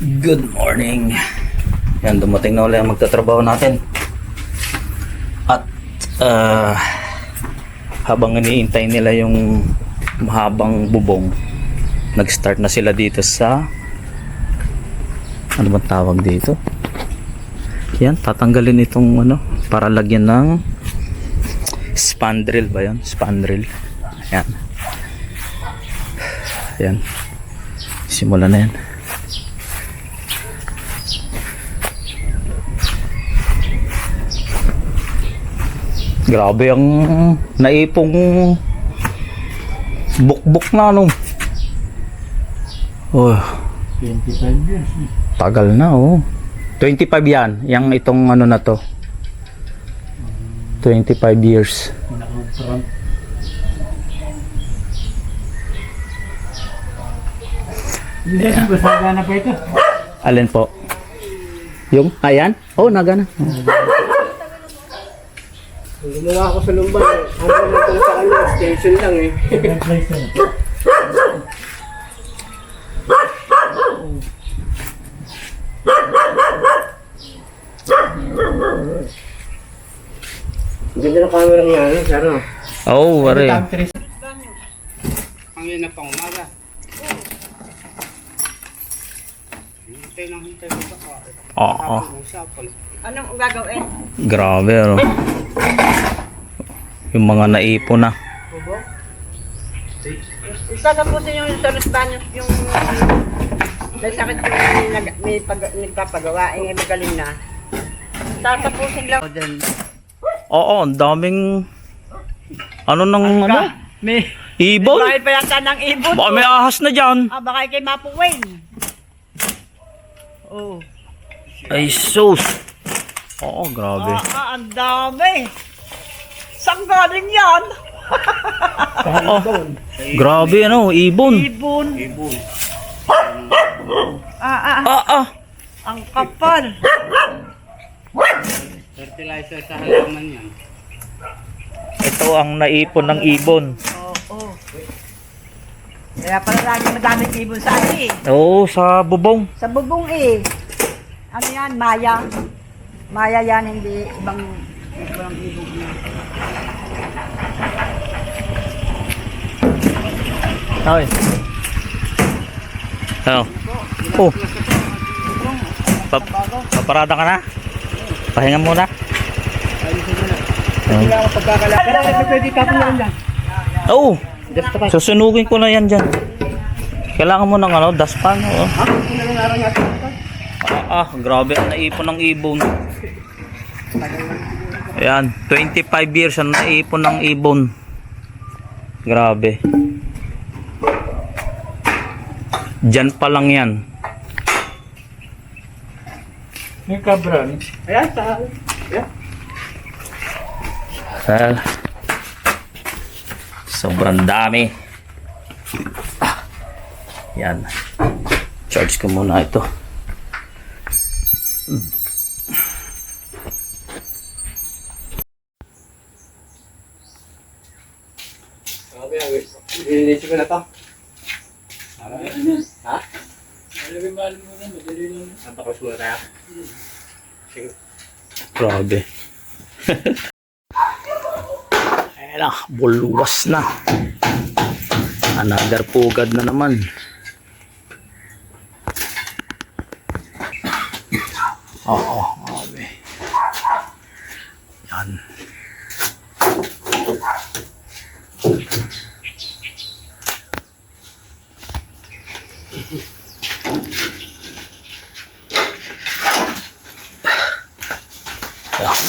Good morning. Yan, dumating na ulit ang magtatrabaho natin. At habang iniintay nila yung mahabang bubong, nag-start na sila dito sa ano bang tawag dito? Yan, tatanggalin itong ano para lagyan ng spandrel ba yan? Spandrel. Yan. Yan. Simulan na yan. Grabe ang naipong bukbuk na ano. Oh. 25 years. Tagal na oh. 25 yan. Yang itong ano na to. 25 years. Pinaka-front. Yeah. Basta gana pa ito. Alin po? Yung? Ayan? Oh, nagana. Gumawa ako sa lumban eh. Ano naman ito sa kanya, extension lang eh. Ganda na camera niya, ano? Sana. Oh, wari. Ang yan na pang umaga. Hintay lang hintay mo sa ka. Oo. Usapan. Anong gagawin? Grabe ano. Yung mga naipon na. Tatapusin yung sunod banyo, yung may sakit yung nagpapagawa, eh magaling na. Tatapusin lang. Oo, ang daming ano nang ano? May Ibon? bakit pa yata ng ibon? Baka may ahas na dyan. Ah, baka kay Mapuwing. Oh. Ay sus. Oo, grabe. Ang dami. Saan galing yan? Oo. Grabe ano, ibon. Ibon. Ah. Ah. Ang kapal. Fertilizer sa halaman yan. Ito ang naipon ng ibon. Oo. Kaya pala lagi madaming ibon sa atin eh. Oo, sa bubong. Sa bubong eh. Ano yan? Maya. Maya yan, hindi ibang ibon yan. Ay. Ano? Oh. Paparada ka na? Pahinga muna. Wala akong pagkakala. Pero pwede tapon na rin lang. Oo. Susunugin ko na yan dyan. Kailangan mo ng ano, daspan. Oh. Grabe ang naipon ng ibon. Ayan, 25 years ang naipon ng ibon. Grabe. Diyan pa lang yan. May kabran. Ayan, sa... Ayan. Well, sobrang dami. Yan. Charge ko muna ito. Okay, ililinis ko na to. Ha? Tapos muna tayo. Sige. Grabe. Ayan na, bulwas na. Another pugad na naman. Oo, grabe. Yan.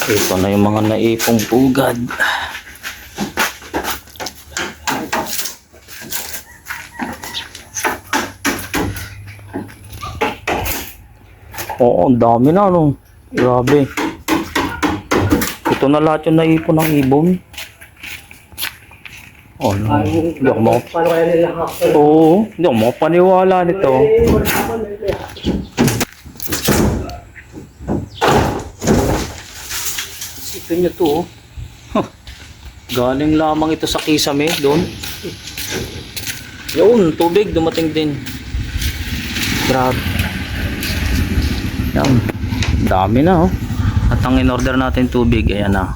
Ito na yung mga naipong pugad. Oo, ang dami na no. Grabe. Ito na lahat yung naipon ng ibon. Oh, no. Hindi ako Paano kaya nila hakto? Oo, hindi ako makapaniwala nito. Ito nyo to oh. Galing lamang ito sa Kisame doon. Yun, tubig dumating din. Grabe. Yan. Dami na oh. At ang in-order natin tubig, ayan na.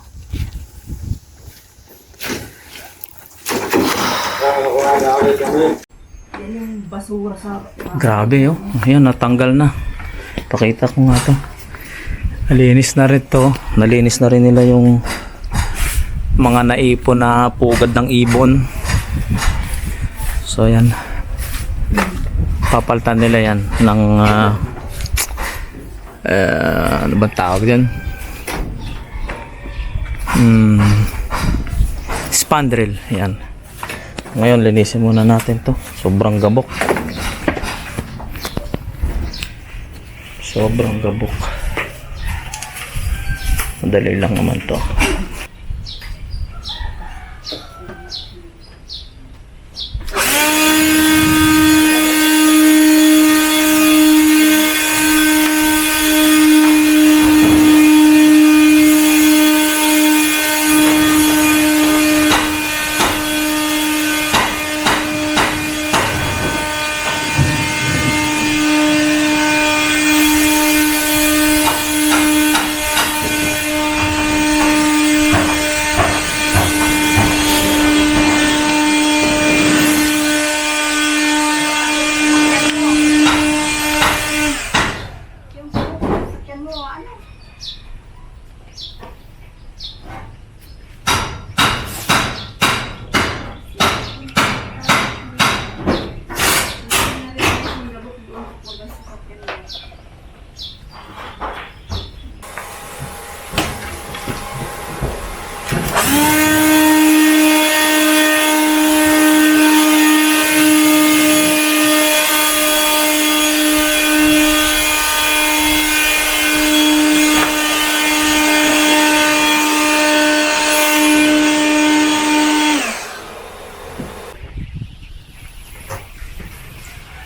Grabe oh. Ayan, natanggal na. Pakita ko nga to. Nalinis na rin to. Nalinis na rin nila yung mga naipon na pugad ng ibon. So ayan. Papalitan nila yan ng ano ba tawag dyan? Spandrel. Ayan. Ngayon linisin muna natin to. Sobrang gabok. Sobrang gabok. Madali lang naman to.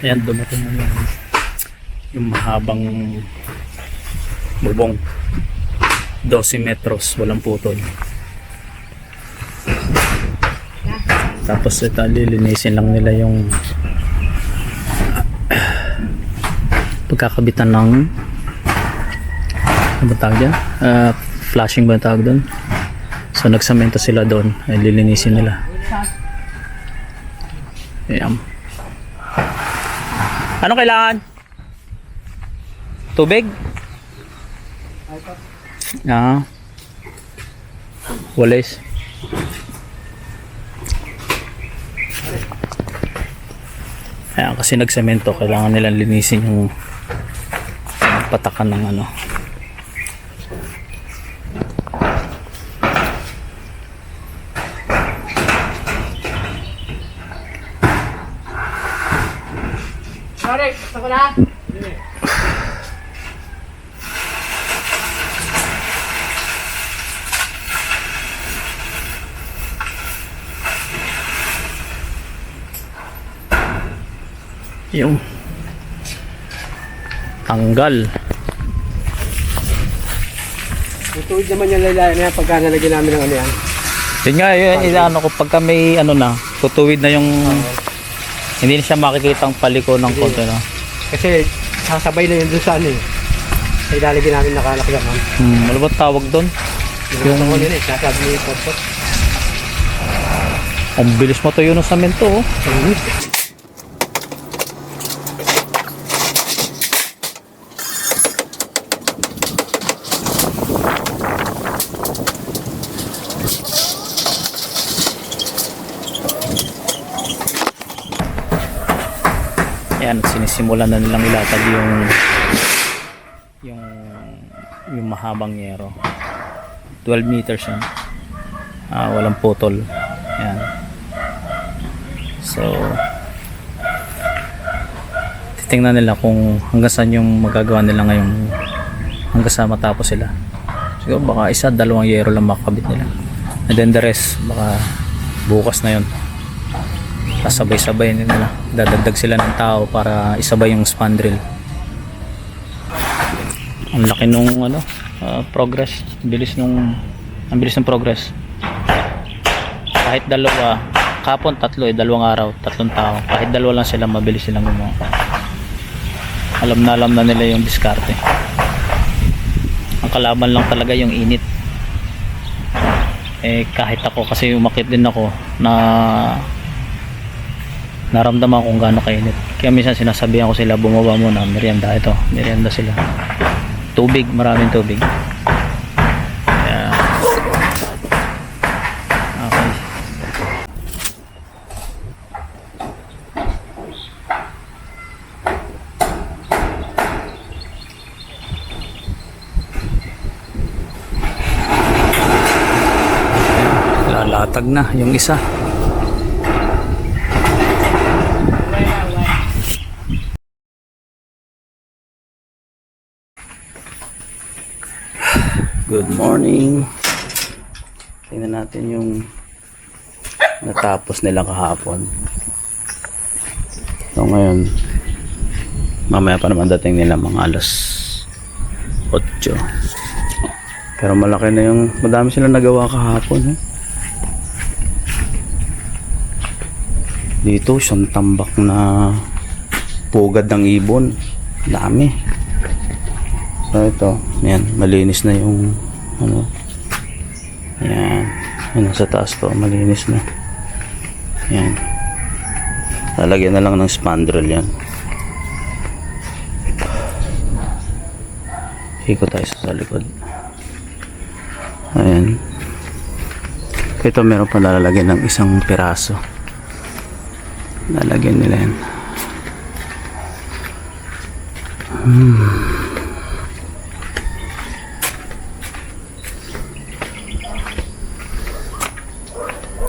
Ayan, dumating na yung mahabang bubong. 12 metros, walang putol. Tapos ito, lilinisin lang nila yung pagkakabitan ng ano ba tawag dyan? Flashing ba tawag doon? So nagsamento sila doon, ay lilinisin nila. Ayan. Ano kailangan? Tubig? Walis. Ayan, kasi nagsemento, kailangan nilang linisin yung patakan ng ano. Sorry, gusto ko na. Yung tanggal. Tutuwid naman yung laylayan na yan pagka nalagyan namin ng ano yan. Yun nga, yun, ano ko, pagka may ano na, tutuwid na yung hindi na siya makikita ang paliko ng konti na. Kasi sasabay na yun doon sa ano eh. Sa ilalagyan namin nakalakyaman. Ano ba tawag doon? Yung ano yun eh, sasabi niya yung pot-pot. Ang bilis mo to yun ng samento oh. Ayan, sinisimulan na nilang ilatag yung mahabang yero. 12 meters yan. Walang putol. Ayan. So titingnan nila kung hanggang saan yung magagawa nila ngayon, hanggang saan matapos sila. Siguro baka 1-2 yero lang makakabit nila, and then the rest baka bukas na yun. Sabay-sabay nila, dadagdag sila ng tao para isabay yung spandrel. Ang laki nung ano, progress, ang bilis ng progress. Kahit dalawa, kapon 3 2 araw, 3 tao, kahit dalawa lang sila, mabilis silang gumawa. Alam na nila yung diskarte. Ang kalaban lang talaga yung init. Eh kahit ako kasi umakit din ako na naramdaman kung gaano kainit. Kaya minsan sinasabihan ko sila bumaba muna, merienda ito, merienda sila. Tubig, maraming tubig. Kaya okay. Lalatag na yung isa. Good morning. Tingnan natin yung natapos nila kahapon. So ngayon, mamaya pa naman dating nila mga alas 8. Pero malaki na yung, madami silang nagawa kahapon. Dito, siyang tambak na pugad ng ibon. Dami. So ito, yan, malinis na yung ano. Yan. Yan sa taas to, malinis na. Yan. Lalagyan na lang ng spandrel yan. Ikot tayo sa likod. Ayan. Ito meron pa lalagyan ng isang piraso. Lalagyan nila yan.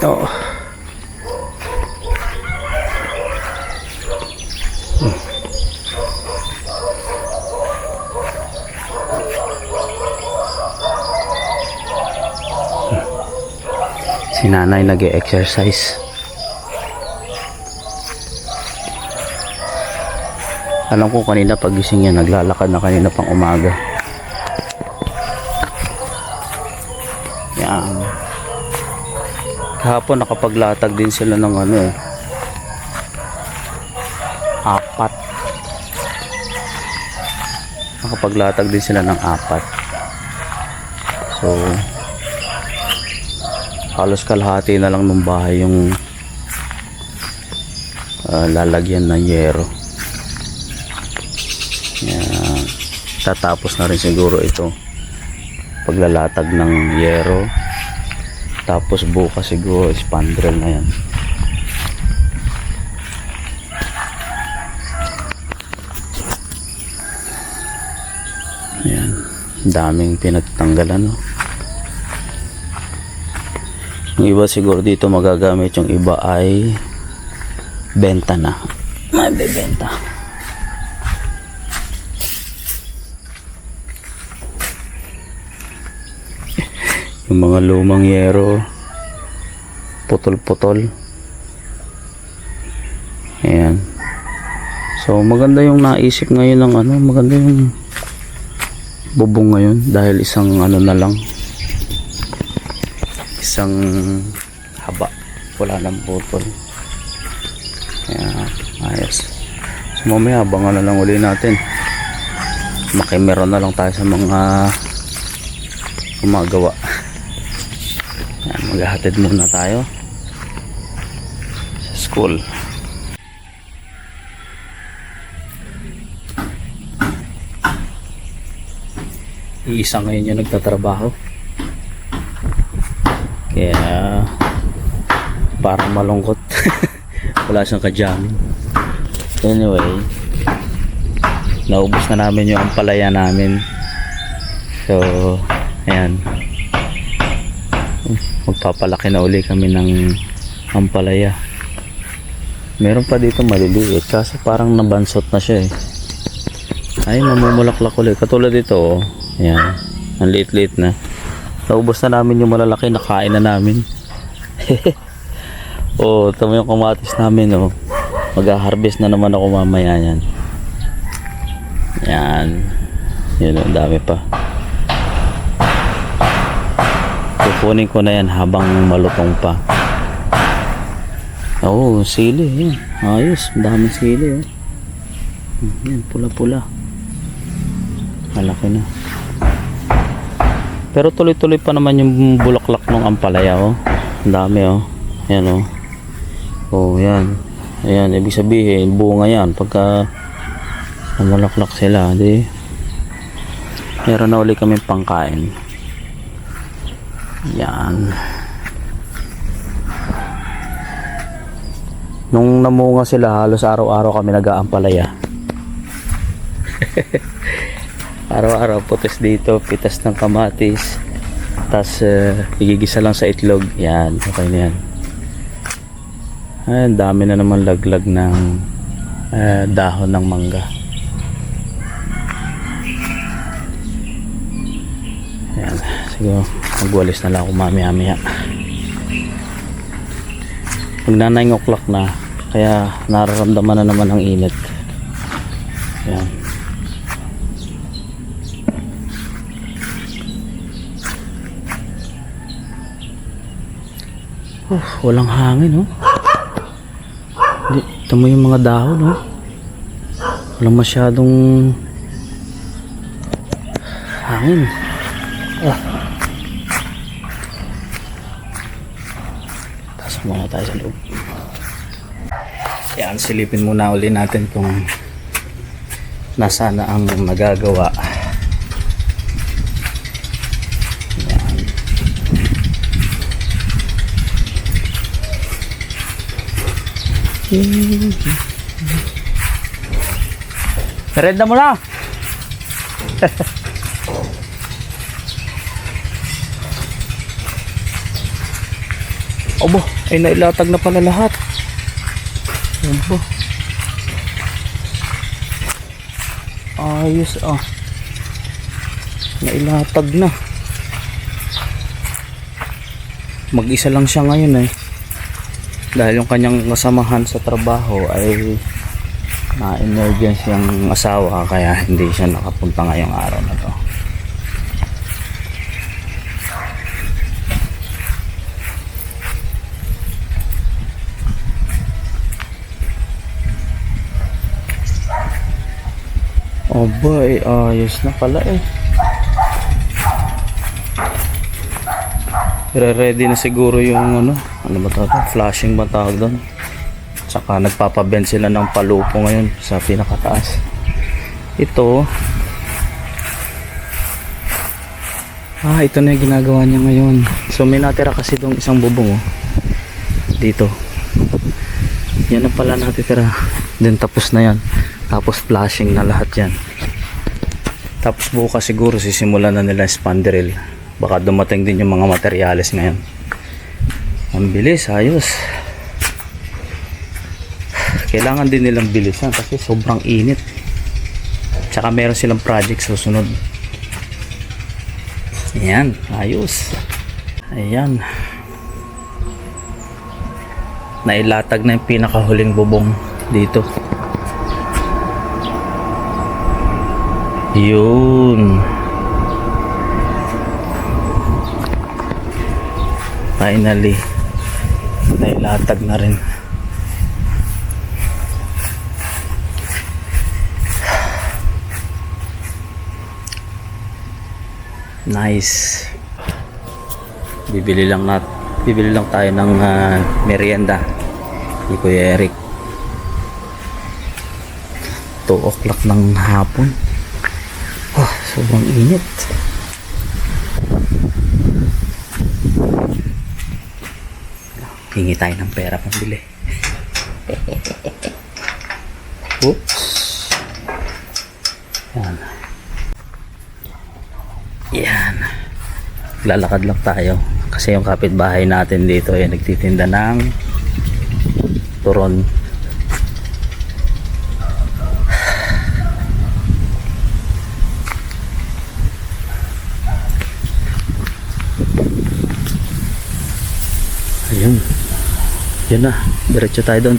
Oh. Si nanay nag-exercise. Alam ko kanina pagising niya naglalakad na kanina pang umaga. Yan. Kahapon nakapaglatag din sila ng ano 4. Nakapaglatag din sila ng 4. So halos kalahati na lang ng bahay yung lalagyan ng yero. Yan. Tatapos na rin siguro ito paglalatag ng yero. Tapos bukas siguro spandrel na yan. Ayan. Daming pinagtanggalan, no? Yung iba siguro dito magagamit, yung iba ay benta na. May bebenta. Yung mga lumang yero putol-putol. Ayan. So maganda yung naisip ngayon ng ano, maganda yung bubong ngayon dahil isang ano na lang, isang haba, wala nang putol. Ayan, ayos. So mamaya abangan na lang uli natin, makimeron na lang tayo sa mga gumagawa. Yan, maghahatid muna tayo sa school. Iisa ngayon yung nagtatrabaho, kaya parang malungkot. Wala siyang kajamin. Anyway, naubos na namin yung ampalaya namin. So ayan, magpapalaki na uli kami ng ampalaya. Meron pa dito maliliit kasi parang nabansot na siya eh. Ay, mamumulaklak ulit. Katulad dito, oh. Ayan, ang liit-liit na. Naubos na namin yung malalaki, nakain na namin. Oh, tama yung kamatis namin, oh. Mag-harvest na naman ako mamaya yan. Yan. Yun, ang dami pa. Kukunin ko na yan habang malutong pa. Oh, sili. Yan. Ayos, daming sili, oh. Yan, pula-pula. Malaki na. Pero tuloy-tuloy pa naman yung bulaklak ng ampalaya, oh. Ang dami, oh. Ayan, oh. Oh, yan. Ayan, ibig sabihin, bunga yan. Pagka bulaklak sila, di. Meron na uli kami pangkain. Yan. Nung namunga sila, halos araw-araw kami nag-aampalaya. Araw-araw putis dito, pitas ng kamatis, tas igigisa lang sa itlog. Yan, okay na yan. Ay, dami na naman laglag ng dahon ng mangga. Yan, siguro magwalis na lang ako mamaya-maya. Pag na 9 o'clock na, kaya nararamdaman na naman ang init. Yan. Walang hangin, oh. Ito mo yung mga dahon, oh. Walang masyadong hangin. Pasok muna tayo sa loob. Yan, silipin muna uli natin kung nasaan na ang nagagawa. Merenda mo na. Obo, ay nailatag na pala lahat. Obo. Ayos, ah. Nailatag na. Mag-isa lang siya ngayon, eh. Dahil yung kanyang kasamahan sa trabaho ay na-emergency ang asawa, kaya hindi siya nakapunta ngayong araw na to. Aba, ayos na pala, eh. Ready na siguro yung ano ba tawag? Flashing ba tawag doon? Saka nagpapabend sila ng palupo ngayon sa pinakataas. Ito ito na yung ginagawa niya ngayon. So may natira kasi doon isang bubong, oh. Dito. Yan na pala natitira. Then tapos na yan. Tapos flashing na lahat yan. Tapos bukas siguro sisimulan na nila spandrel. Baka dumating din yung mga materyales ngayon. Ang bilis, ayos. Kailangan din nilang bilisan kasi sobrang init. Tsaka meron silang project susunod. Ayan, ayos. Ayan. Nailatag na yung pinakahuling bubong dito. Yun. Finally, nailatag na rin. Nice. Bibili lang tayo ng merienda ni Kuya Eric. 2 o'clock ng hapon. Sobrang init. Hingi tayo ng pera pambili. Oops. Yan. Yan. Lalakad lang tayo. Kasi yung kapitbahay natin dito ay nagtitinda ng turon. Ayun. Yan na, diretso tayo doon.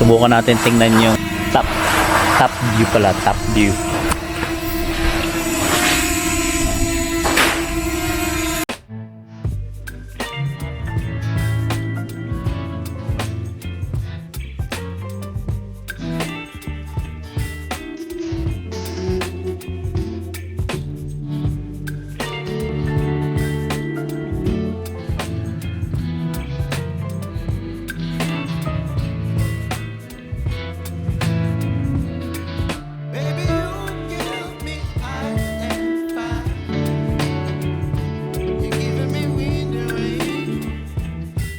Subukan natin tingnan yung top view pala, top view. Baby, you give me ice and fire. You're giving me wind and rain.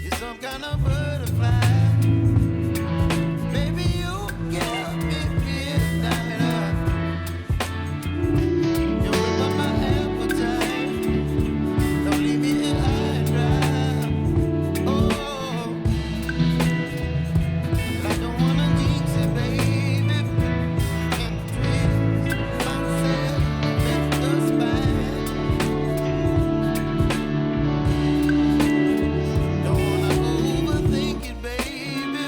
You're some kind of butterfly. Baby, you give me midnight. You whip up my appetite. Don't leave me here high and dry. Oh, I don't wanna jinx it, baby. Can't twist myself at the spine. Don't wanna overthink it, baby.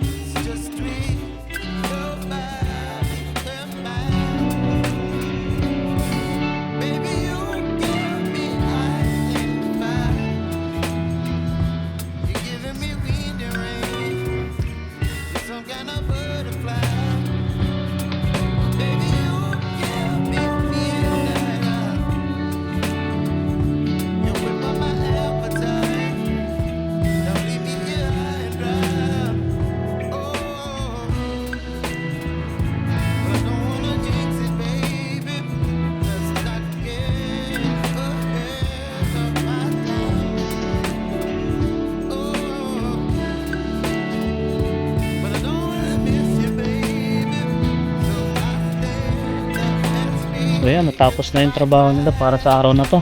It's just twist your body and mine. Baby, you give me ice and fire. You're giving me wind and rain. You're some kind of butterfly. Baby, you give me midnight. You whip up my appetite. Don't leave me here high and dry. Oh, but I don't wanna jinx it, baby. Let's not get ahead of my time. Oh, but I don't wanna miss you, baby. So I stand up and speak. So yan, natapos na yung trabaho nila para sa araw na to.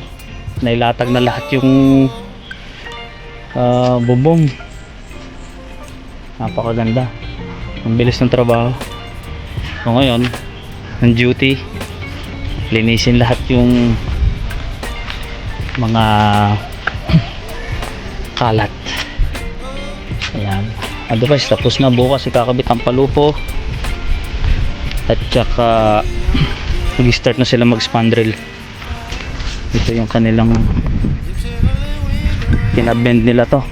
Nailatag na lahat yung bubong. Napakaganda. Ang bilis ng trabaho. So ngayon, ang duty, linisin lahat yung mga kalat. Ayan. Otherwise, tapos na. Bukas ikakabit ang palupo. At saka mag-start na sila mag-spandrel. Ito yung kanilang pinabend nila to.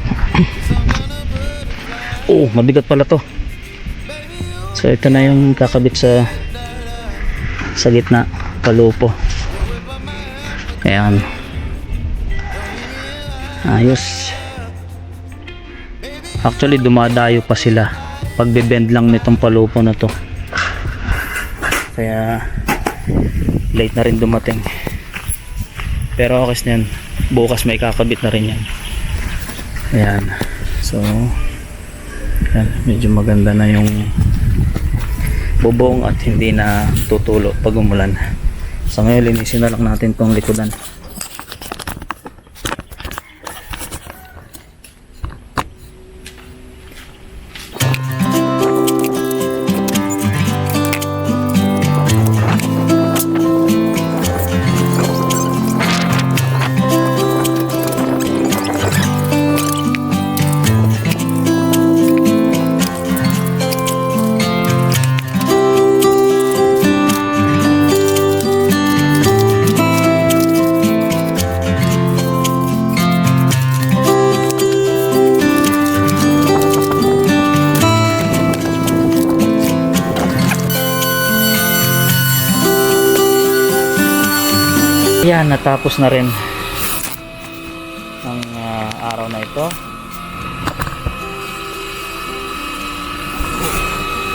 Oh, mabigat pala to. So ito na yung kakabit sa gitna, palupo. Ayan. Ayos. Actually dumadayo pa sila pagbe-bend lang nitong palupo na to. Kaya late na rin dumating. Pero okay na yan. Bukas may kakabit na rin yan. Ayan. So yan, medyo maganda na yung bubong at hindi na tutulo pag umulan. So ngayon linisin na lang natin tong likodan. Yan, natapos na rin ang araw na ito.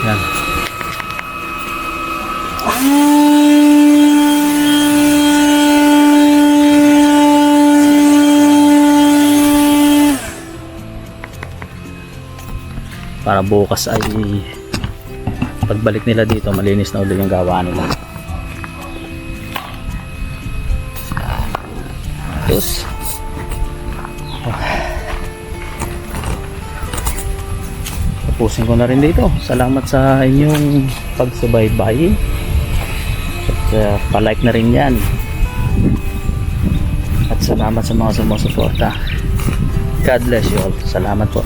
Yan. Para bukas ay pagbalik nila dito malinis na ulit yung gawa nila. Tapos tapusin ko na rin dito. Salamat sa inyong pagsubaybay at palike na rin yan, at salamat sa mga sumusuporta. God bless you all. Salamat po.